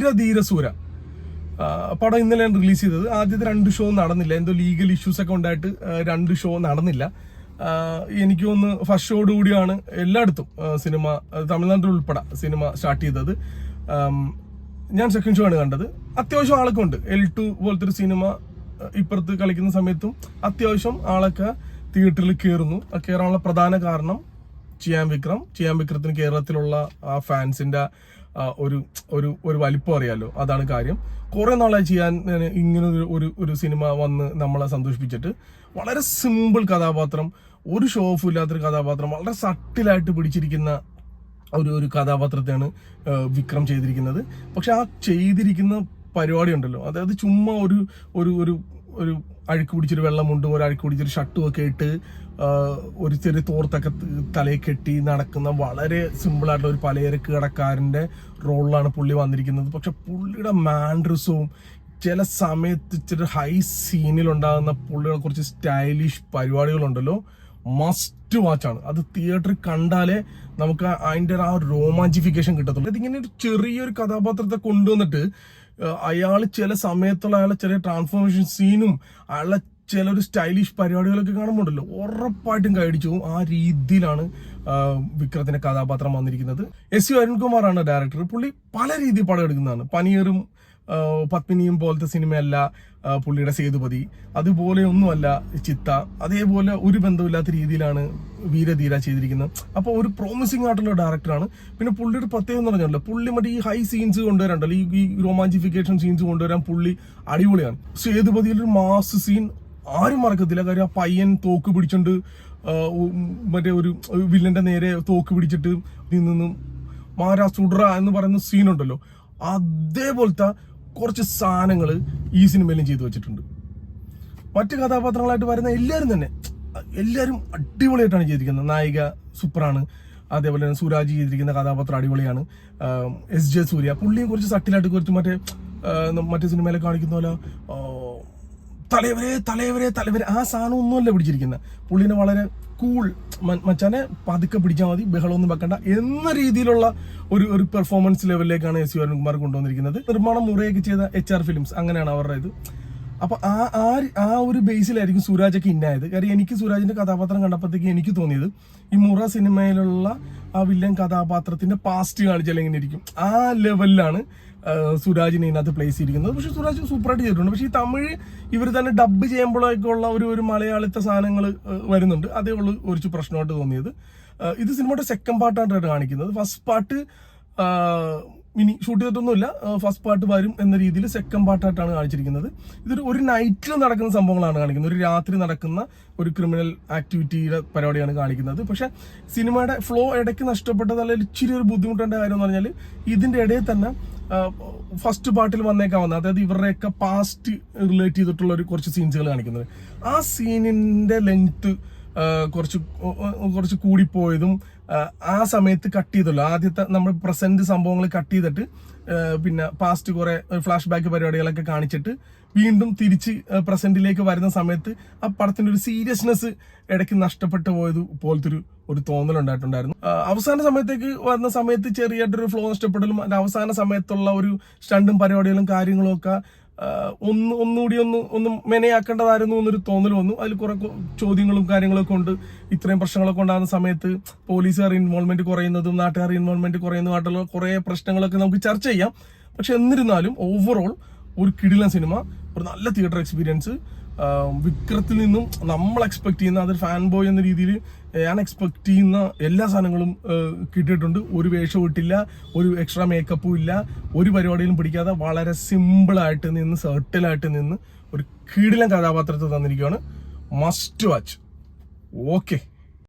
വീരധീരസൂര പടം ഇന്നലെയാണ് റിലീസ് ചെയ്തത്. ആദ്യത്തെ 2 ഷോ നടന്നില്ല, എന്തോ ലീഗൽ ഇഷ്യൂസ് ഒക്കെ ഉണ്ടായിട്ട് 2 ഷോ നടന്നില്ല. എനിക്ക് തോന്നുന്നു ഫസ്റ്റ് ഷോയോട് കൂടിയാണ് എല്ലായിടത്തും സിനിമ, തമിഴ്നാട്ടിൽ ഉൾപ്പെടെ സിനിമ സ്റ്റാർട്ട് ചെയ്തത്. ഞാൻ സെക്കൻഡ് ഷോ ആണ് കണ്ടത്. അത്യാവശ്യം ആളൊക്കെ ഉണ്ട്. L2 പോലത്തെ ഒരു സിനിമ ഇപ്പുറത്ത് കളിക്കുന്ന സമയത്തും അത്യാവശ്യം ആളൊക്കെ തിയേറ്ററിൽ കയറാനുള്ള പ്രധാന കാരണം ചിയാൻ വിക്രത്തിന് കേരളത്തിലുള്ള ആ ഫാൻസിന്റെ ഒരു ഒരു ഒരു വലിപ്പം അറിയാലോ, അതാണ് കാര്യം. കുറെ നാളായി ചെയ്യാൻ ഇങ്ങനെ ഒരു സിനിമ വന്ന് നമ്മളെ സന്തോഷിപ്പിച്ചിട്ട്. വളരെ സിമ്പിൾ കഥാപാത്രം, ഒരു ഷോ ഓഫ് ഇല്ലാത്തൊരു കഥാപാത്രം, വളരെ സട്ടിലായിട്ട് പിടിച്ചിരിക്കുന്ന ഒരു കഥാപാത്രത്തെയാണ് വിക്രം ചെയ്തിരിക്കുന്നത്. പക്ഷെ ആ ചെയ്തിരിക്കുന്ന പരിപാടി ഉണ്ടല്ലോ, അതായത് ചുമ്മാ ഒരു ഒരു ഒരു ഒരു അഴുക്ക് പിടിച്ചൊരു വെള്ളമുണ്ടും ഒരു അഴുക്ക് പിടിച്ചൊരു ഷർട്ടും ഒക്കെ ഇട്ട് ഒരു ചെറിയ തോർത്തൊക്കെ തലയിൽ കെട്ടി നടക്കുന്ന വളരെ സിമ്പിളായിട്ടുള്ള ഒരു പലചരക്ക് കടക്കാരൻ്റെ റോളിലാണ് പുള്ളി വന്നിരിക്കുന്നത്. പക്ഷെ പുള്ളിയുടെ മാൻഡ്രസവും ചില സമയത്ത് ഇച്ചിരി ഹൈ സീനിലുണ്ടാകുന്ന പുള്ളികളെ കുറച്ച് സ്റ്റൈലിഷ് പരിപാടികളുണ്ടല്ലോ, മസ്റ്റ് വാച്ചാണ്. അത് തിയേറ്ററിൽ കണ്ടാലേ നമുക്ക് അതിൻ്റെ ആ റൊമാൻറ്റിഫിക്കേഷൻ കിട്ടത്തുള്ളൂ. അതിങ്ങനെ ഒരു ചെറിയൊരു കഥാപാത്രത്തെ കൊണ്ടുവന്നിട്ട് അയാൾ ചില സമയത്തുള്ള അയാളെ ചെറിയ ട്രാൻസ്ഫോർമേഷൻ സീനും അയാളെ ചിലൊരു സ്റ്റൈലിഷ് പരിപാടികളൊക്കെ കാണുമ്പോണ്ടല്ലോ ഉറപ്പായിട്ടും കൈയടിച്ചു പോകും. ആ രീതിയിലാണ് വിക്രത്തിന്റെ കഥാപാത്രം വന്നിരിക്കുന്നത്. S.U. അരുൺകുമാറാണ് ഡയറക്ടർ. പുള്ളി പല രീതിയിൽ പടം എടുക്കുന്നതാണ്. പനിയറും പത്മിനിയും പോലത്തെ സിനിമയല്ല പുള്ളിയുടെ സേതുപതി, അതുപോലെ ഒന്നുമല്ല ചിത്ത, അതേപോലെ ഒരു ബന്ധമില്ലാത്ത രീതിയിലാണ് വീരധീര ചെയ്തിരിക്കുന്നത്. അപ്പോൾ ഒരു പ്രോമിസിംഗ് ആയിട്ടുള്ള ഡയറക്ടറാണ്. പിന്നെ പുള്ളിയുടെ പ്രത്യേകം എന്ന് പറഞ്ഞല്ലോ, പുള്ളി മറ്റേ ഈ ഹൈ സീൻസ് കൊണ്ടുവരാണ്ടല്ലോ, ഈ റൊമാൻറ്റിഫിക്കേഷൻ സീൻസ് കൊണ്ടുവരാൻ പുള്ളി അടിപൊളിയാണ്. സേതുപതിയിലൊരു മാസ് സീൻ ആരും മറക്കത്തില്ല. കാര്യം ആ പയ്യൻ തോക്ക് പിടിച്ചോണ്ട് മറ്റേ ഒരു വില്ലന്റെ നേരെ തോക്ക് പിടിച്ചിട്ട് നിന്നും മാരാ സുഡ്ര എന്ന് പറയുന്ന സീനുണ്ടല്ലോ, അതേപോലത്തെ കുറച്ച് സാധനങ്ങൾ ഈ സിനിമയിലും ചെയ്തു വെച്ചിട്ടുണ്ട്. മറ്റ് കഥാപാത്രങ്ങളായിട്ട് വരുന്ന എല്ലാവരും അടിപൊളിയായിട്ടാണ് ചെയ്തിരിക്കുന്നത്. നായിക സൂപ്പറാണ്, അതേപോലെ തന്നെ സുരാജ് ചെയ്തിരിക്കുന്ന കഥാപാത്രം അടിപൊളിയാണ്. S.J. സൂര്യ പുള്ളിയും കുറച്ച് സട്ടിലായിട്ട് കുറച്ച് മറ്റേ സിനിമയിലെ കാണിക്കുന്ന പോലെ തലവരെ ആ സാധനം ഒന്നുമല്ല പിടിച്ചിരിക്കുന്നത്. പുള്ളിനെ വളരെ കൂൾ, മച്ചാനെ പതുക്കെ പിടിച്ചാൽ മതി, ബഹളമൊന്നും വെക്കണ്ട എന്ന രീതിയിലുള്ള ഒരു പെർഫോമൻസ് ലെവലിലേക്കാണ് S.U. അരുൺകുമാർ കൊണ്ടുവന്നിരിക്കുന്നത്. നിർമ്മാണം മുറയൊക്കെ ചെയ്ത HR ഫിലിംസ്, അങ്ങനെയാണ് അവരുടെ ഇത്. അപ്പൊ ആ ഒരു ബേസിലായിരിക്കും സുരാജൊക്കെ ഇന്നായത്. കാര്യം എനിക്ക് സുരാജിന്റെ കഥാപാത്രം കണ്ടപ്പോഴത്തേക്ക് എനിക്ക് തോന്നിയത് ഈ മുറ സിനിമയിലുള്ള ആ വില്ലൻ കഥാപാത്രത്തിന്റെ പാസ്റ്റ് കാണിച്ചാൽ എങ്ങനെ ഇരിക്കും, ആ ലെവലിലാണ് സുരാജിനെ ഇതിനകത്ത് പ്ലേസ് ചെയ്തിരിക്കുന്നത്. പക്ഷെ സുരാജ് സൂപ്പറായിട്ട് ചെയ്തിട്ടുണ്ട്. പക്ഷെ ഈ തമിഴ് ഇവർ തന്നെ ഡബ് ചെയ്യുമ്പോഴൊക്കെ ഉള്ള ഒരു മലയാളത്തെ സാധനങ്ങൾ വരുന്നുണ്ട്. അതേ ഉള്ളൂ കുറച്ച് പ്രശ്നമായിട്ട് തോന്നിയത്. ഇത് സിനിമയുടെ സെക്കൻഡ് പാർട്ടായിട്ടാണ് കാണിക്കുന്നത്. ഫസ്റ്റ് പാർട്ട് ഇനി ഷൂട്ട് ചെയ്തിട്ടൊന്നുമില്ല, ഫസ്റ്റ് പാർട്ട് വരും എന്ന രീതിയിൽ സെക്കൻഡ് പാർട്ടായിട്ടാണ് കാണിച്ചിരിക്കുന്നത്. ഒരു നൈറ്റിൽ നടക്കുന്ന സംഭവങ്ങളാണ് കാണിക്കുന്നത്. ഒരു രാത്രി നടക്കുന്ന ഒരു ക്രിമിനൽ ആക്ടിവിറ്റിയുടെ പരിപാടിയാണ് കാണിക്കുന്നത്. പക്ഷെ സിനിമയുടെ ഫ്ലോ ഇടയ്ക്ക് നഷ്ടപ്പെട്ടത്, അല്ലെങ്കിൽ ഇച്ചിരി ഒരു ബുദ്ധിമുട്ടേണ്ട കാര്യം എന്ന് പറഞ്ഞാൽ ഇതിന്റെ ഇടയിൽ തന്നെ ഫസ്റ്റ് പാർട്ടിൽ വന്നേക്കാവുന്ന, അതായത് ഇവരുടെയൊക്കെ പാസ്റ്റ് റിലേറ്റ് ചെയ്തിട്ടുള്ള കുറച്ച് സീൻസുകൾ കാണിക്കുന്നത്. ആ സീനിന്റെ ലെങ്ത് കുറച്ച് കൂടിപ്പോയതും ആ സമയത്ത് കട്ട് ചെയ്തല്ലോ. ആദ്യത്തെ നമ്മൾ പ്രസന്റ് സംഭവങ്ങൾ കട്ട് ചെയ്തിട്ട് പിന്നെ പാസ്റ്റ് കുറെ ഫ്ലാഷ് ബാക്ക് പരിപാടികളൊക്കെ കാണിച്ചിട്ട് വീണ്ടും തിരിച്ച് പ്രസന്റിലേക്ക് വരുന്ന സമയത്ത് ആ പടത്തിന്റെ ഒരു സീരിയസ്നെസ് ഇടയ്ക്ക് നഷ്ടപ്പെട്ടു പോയത് പോലത്തെ ഒരു തോന്നലുണ്ടായിട്ടുണ്ടായിരുന്നു. അവസാന സമയത്തേക്ക് വരുന്ന സമയത്ത് ചെറിയായിട്ടൊരു ഫ്ലോ നഷ്ടപ്പെടലും അവസാന സമയത്തുള്ള ഒരു സ്റ്റണ്ടും പരിപാടികളും കാര്യങ്ങളും ഒക്കെ ഒന്നുകൂടി ഒന്ന് മെനയാക്കേണ്ടതായിരുന്നു എന്നൊരു തോന്നൽ വന്നു. അതിൽ കുറെ ചോദ്യങ്ങളും കാര്യങ്ങളൊക്കെ കൊണ്ട് ഇത്രയും പ്രശ്നങ്ങളൊക്കെ ഉണ്ടാകുന്ന സമയത്ത് പോലീസുകാർ ഇൻവോൾവ്മെന്റ് കുറയുന്നതും നാട്ടുകാർ ഇൻവോൾവ്മെന്റ് കുറയുന്നതുമായിട്ടുള്ള കുറെ പ്രശ്നങ്ങളൊക്കെ നമുക്ക് ചർച്ച ചെയ്യാം. പക്ഷെ എന്നിരുന്നാലും ഓവറോൾ ഒരു കിടിലൻ സിനിമ, ഒരു നല്ല തിയേറ്റർ എക്സ്പീരിയൻസ്. വിക്രത്തിൽ നിന്നും നമ്മൾ എക്സ്പെക്ട് ചെയ്യുന്ന, അതൊരു ഫാൻ ബോയ് എന്ന രീതിയിൽ ഞാൻ എക്സ്പെക്ട് ചെയ്യുന്ന എല്ലാ സാധനങ്ങളും കിട്ടിയിട്ടുണ്ട്. ഒരു വേഷം ഇട്ടില്ല, ഒരു എക്സ്ട്രാ മേക്കപ്പും ഇല്ല, ഒരു പരിപാടിയിലും പിടിക്കാതെ വളരെ സിമ്പിളായിട്ട് നിന്ന് സെർട്ടിലായിട്ട് നിന്ന് ഒരു കിടിലൻ കഥാപാത്രത്തെ തന്നിരിക്കുകയാണ്. Must watch. ഓക്കെ.